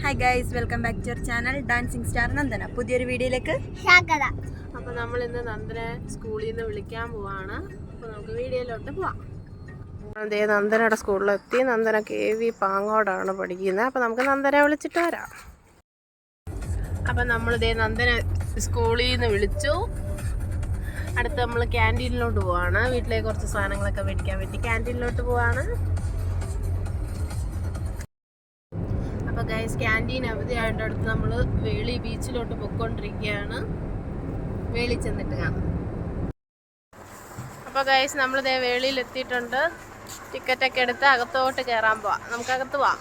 Hi guys, welcome back to our channel dancing star Nandana. പുതിയൊരു വീഡിയോയിലേക്ക് സ്വാഗതം. അപ്പോൾ നമ്മൾ ഇന്ന് നന്ദനെ സ്കൂളിൽ നിന്ന് വിളിക്കാൻ പോവാണ്. അപ്പോൾ നമുക്ക് വീഡിയോയിലോട്ട് പോവാം. അതേ നന്ദനയുടെ സ്കൂളിലെത്തി. നന്ദന KV പാങ്ങോടാണ് പഠിക്കുന്നത്. അപ്പോൾ നമുക്ക് നന്ദനെ വിളിച്ചിട്ട് വരാം. അപ്പം നമ്മളിതേ നന്ദനെ സ്കൂളിൽ നിന്ന് വിളിച്ചു. അടുത്ത് നമ്മൾ ക്യാൻറ്റീനിലോട്ട് പോവാണ്. വീട്ടിലേക്ക് കുറച്ച് സാധനങ്ങളൊക്കെ മേടിക്കാൻ വേണ്ടി ക്യാൻറ്റീനിലോട്ട് പോവാണ്. അപ്പോൾ ഗൈസ്, ക്യാൻറ്റീൻ അവധിയായിട്ട് അടുത്ത് നമ്മൾ വേളി ബീച്ചിലോട്ട് പൊയ്ക്കൊണ്ടിരിക്കുകയാണ്. വേളി ചെന്നിട്ട് കാണാം. അപ്പോൾ ഗൈസ്, നമ്മളിതേ വേളിയിൽ എത്തിയിട്ടുണ്ട്. ടിക്കറ്റൊക്കെ എടുത്ത് അകത്തോട്ട് കയറാൻ പോവാം. നമുക്കകത്ത് പോവാം.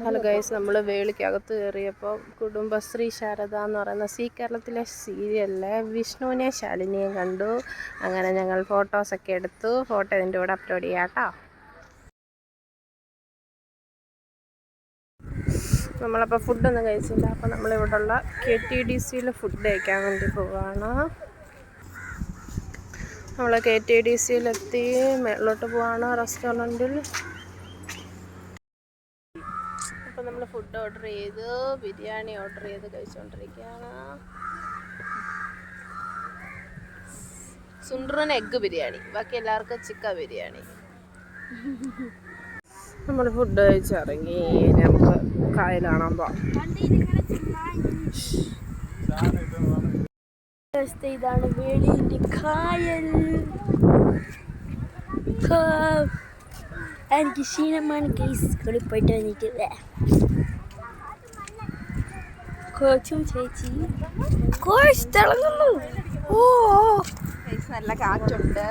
ഹലോ ഗൈസ്, നമ്മൾ വേളിക്കകത്ത് കയറിയപ്പോൾ കുടുംബശ്രീ ശാരദ എന്ന് പറയുന്ന കേരളത്തിലെ സീരിയലിലെ വിഷ്ണുവിനെ ശാലിനിയും കണ്ടു. അങ്ങനെ ഞങ്ങൾ ഫോട്ടോസൊക്കെ എടുത്തു. ഫോട്ടോ ഇതിൻ്റെ കൂടെ അപ്ലോഡ് ചെയ്യാം കേട്ടോ. നമ്മളപ്പോൾ ഫുഡൊന്നും കഴിച്ചില്ല. അപ്പോൾ നമ്മളിവിടെയുള്ള KTDCയിൽ ഫുഡ് കഴിക്കാൻ വേണ്ടി പോവുകയാണ്. നമ്മൾ KTDCയിലെത്തി മേളിലോട്ട് പോവാണ് റെസ്റ്റോറൻറ്റിൽ. അപ്പോൾ നമ്മൾ ഫുഡ് ഓർഡർ ചെയ്ത് ബിരിയാണി ഓർഡർ ചെയ്ത് കഴിച്ചുകൊണ്ടിരിക്കുകയാണ്. സുണ്ടറിന് എഗ്ഗ് ബിരിയാണി, ബാക്കി എല്ലാവർക്കും ചിക്കൻ ബിരിയാണി. നമ്മൾ ഫുഡ് കഴിച്ചിറങ്ങി. നമുക്ക് കായൽ കാണാൻ പോവാം. ഇതാണ് വേളിന്റെ കായൽ. എനിക്ക് ക്ഷീണമാണ് കേസ്. സ്കൂളിൽ പോയിട്ട് വന്നിട്ട് കോച്ചും ചേച്ചി കോച്ച് തിളങ്ങുന്നു. ഓ നല്ല കാറ്റുണ്ട്.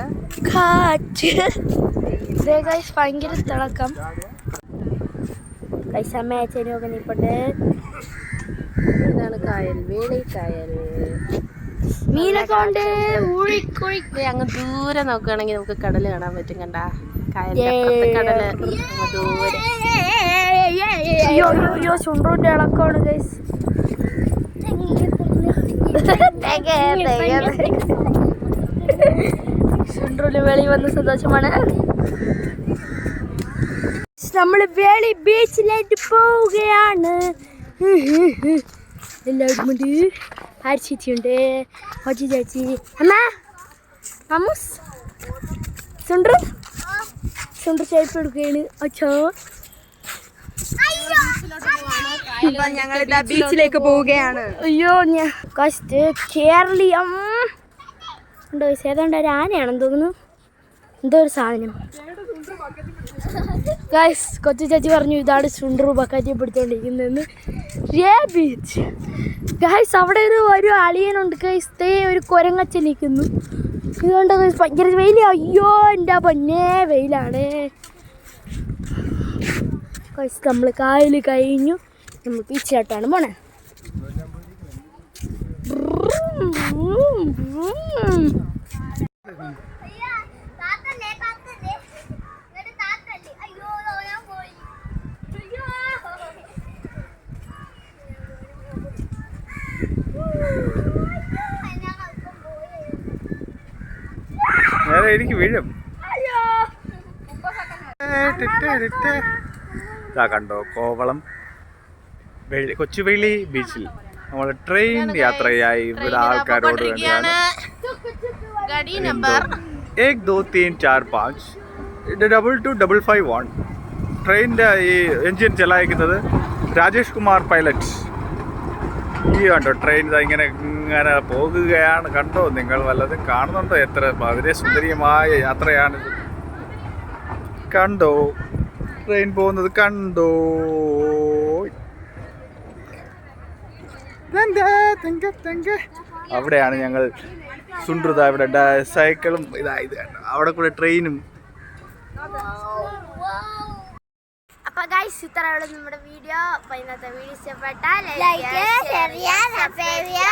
കാറ്റ് ഭയങ്കര തിളക്കം. അമ്മയച്ചനൊക്കെ നിൽപ്പുണ്ട്. ഇതാണ് കായൽ, വേളി കായൽ. മീനൊക്കെ ഉണ്ട്. അങ്ങ് ദൂരെ നോക്കുകയാണെങ്കിൽ നമുക്ക് കടല് കാണാൻ പറ്റും. കണ്ട കായലിന്റെ കടല് ദൂരെ. അയ്യോ ചുണ്ടൂന്റെ ഇളക്കമാണ് ഗൈസ്. ചുണ്ടൂര് വെളി വന്ന സന്തോഷമാണ്. നമ്മൾ വേളി ബീച്ചിലേക്ക് പോവുകയാണ്. എല്ലാവരും ഉണ്ട്. ചേച്ചിയുണ്ട്, ഒച്ചി ചേച്ചി, അമ്മ അമ്മൂസ് സുണ്ടർ ചേപ്പ് എടുക്കുകയാണ്. അച്ഛോ, ഞങ്ങൾ ബീച്ചിലേക്ക് പോവുകയാണ്. അയ്യോ, ഞാൻ കേരളീയം ഉണ്ടോ? ഏതാണ്ട് ഒരു ആനയാണെന്ന് തോന്നുന്നു. എന്തോ ഒരു സാധനം. ഗൈസ്, കൊച്ചു ചേച്ചി പറഞ്ഞു ഇതാണ് സുണ്ടർ ബക്കറ്റി പിടിച്ചോണ്ടിരിക്കുന്നതെന്ന്. ബീച്ച് ഗൈസ്, അവിടെ ഒരു അളിയനുണ്ട് ഗൈസ്. ഒരു കുരങ്ങച്ച നിൽക്കുന്നു. ഇതുകൊണ്ട് ഗൈസ് ഭയങ്കര വെയിൽ. അയ്യോ എൻ്റെ പൊന്നേ, വെയിലാണ് ഗൈസ്. നമ്മൾ കായൽ കഴിഞ്ഞു. നമ്മൾ ബീച്ചിലോട്ടാണ് പോണേ. എനിക്ക് വീഴും. കണ്ടോ കോവളം കൊച്ചുവേളി ബീച്ചിൽ നമ്മൾ ട്രെയിൻ യാത്രയായി. ഇവിടെ ആൾക്കാരോട് 1 2 3 4 5 2255 ട്രെയിനിൻ്റെ ഈ എൻജിൻ ചലായിക്കുന്നത് രാജേഷ് കുമാർ പൈലറ്റ്. ഈ കണ്ടോ ട്രെയിൻ ഇങ്ങനെ ഇങ്ങനെ പോകുകയാണ്. കണ്ടോ നിങ്ങൾ? വല്ലതും കാണുന്നുണ്ടോ? എത്ര വളരെ സുന്ദരീയമായ യാത്രയാണിത്. കണ്ടോ ട്രെയിൻ പോകുന്നത്? കണ്ടോ? അവിടെയാണ് ഞങ്ങൾ സുണ്ടൃത. ഇവിടെ സൈക്കിളും ഇതായത് അവിടെ കൂടെ ട്രെയിനും. അപ്പോൾ ഗൈസ്, ഇത്രയുള്ള നമ്മുടെ വീഡിയോ. അപ്പോൾ ഇന്നത്തെ വീഡിയോ ഇഷ്ടപ്പെട്ടാൽ ലൈക്ക്, ഷെയർ ചെയ്യുക, സബ്സ്ക്രൈബ് ചെയ്യുക.